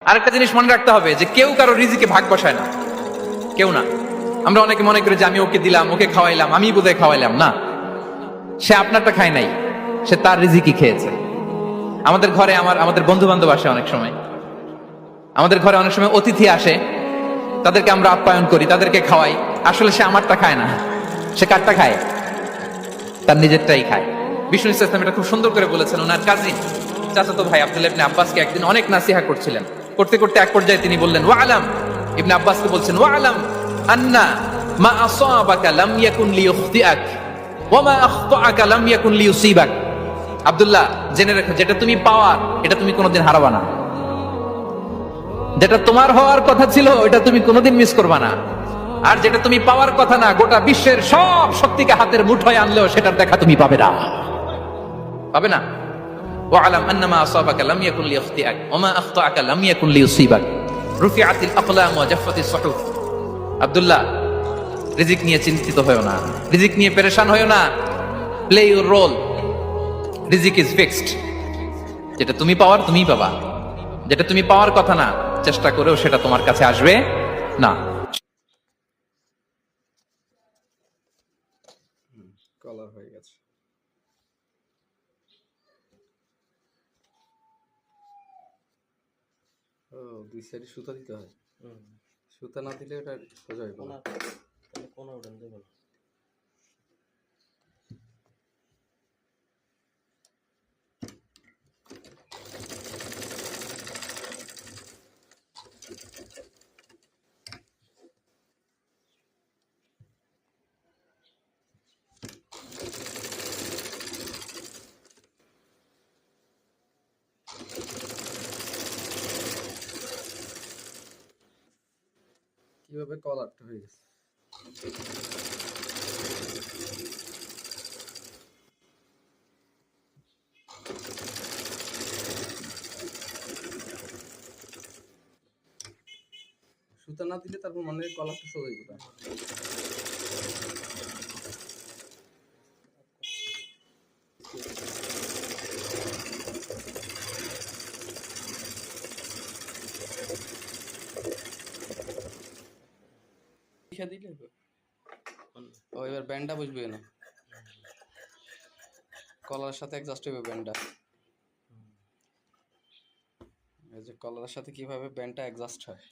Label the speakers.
Speaker 1: আরেকটা জিনিস মনে রাখতে হবে যে কেউ কারো রিজিকে ভাগ বসায় না, কেউ না। আমরা অনেকে মনে করি যে আমি ওকে দিলাম, ওকে খাওয়াইলাম, আমি বোধহয় খাওয়াইলাম। না, সে আপনারটা খায় নাই, সে তার রিজিকই খেয়েছে। আমাদের ঘরে আমাদের বন্ধু বান্ধব আসে অনেক সময়, আমাদের ঘরে অনেক সময় অতিথি আসে, তাদেরকে আমরা আপ্যায়ন করি, তাদেরকে খাওয়াই। আসলে সে আমারটা খায় না, সে কারটা খায়? তার নিজেরটাই খায়। বিষ্ণু ইসলাম এটা খুব সুন্দর করে বলেছেন। ওনার কাজিন চাচাতো ভাই আব্দুল্লাহ ইবনে আব্বাসকে একদিন অনেক নাসিহা করছিলেন। করতে করতে এক পর্যায়ে তিনি বললেন, ওয়া আলাম, ইবনে আব্বাসকে বলছেন, ওয়া আলাম আন্না মা আসাবাকা লাম ইয়াকুন লিইখতিআক ওয়া মা আখতাআকা লাম ইয়াকুন লিইউসিবাক। আব্দুল্লাহ, জেনে রাখো, যেটা তুমি পাওয়ার এটা তুমি কোনোদিন হারাবা না। যেটা তোমার হওয়ার কথা ছিল ওটা তুমি কোনোদিন মিস করবা না। আর যেটা তুমি পাওয়ার কথা না, গোটা বিশ্বের সব শক্তিকে হাতের মুঠোয় আনলেও সেটার দেখা তুমি পাবে না, পাবে না। ওয়ালাম আন্নামা আসাবাকা লাম ইয়াকুন লিইখতিআক ওয়া মা আখতাআকা লাম ইয়াকুন লিইউসিবাক রুফিআতিল আকলাম ওয়া জাফফাতিস সুহুফ। আব্দুল্লাহ, রিজিক নিয়ে চিন্তিত হয়ো না, রিজিক নিয়ে পেরেশান হয়ো না। প্লে ইউর রোল, রিজিক ইজ ফিক্সড। যেটা তুমি পাওয়ার তুমিই পাবা, যেটা তুমি পাওয়ার কথা না, চেষ্টা করেও সেটা তোমার কাছে আসবে না।
Speaker 2: কলার হয়ে গেছে। ও, দুই সাইডে সুতা দিতে হয়। সুতা না দিলে ওটা সোজা হয়ে পড়ে।
Speaker 3: কোন উঠান দেবেন?
Speaker 2: কিভাবে কলারটা হয়ে গেছে। সুতা না দিলে তারপর মানে কলারটা সোজা হয়ে পড়ে। দিলে ও এবার ব্যান্ডটা বুঝবে না, কলারের সাথে অ্যাডজাস্ট হবে ব্যান্ডটা। এই যে কলারের সাথে কিভাবে ব্যান্ডটা অ্যাডজাস্ট হয়।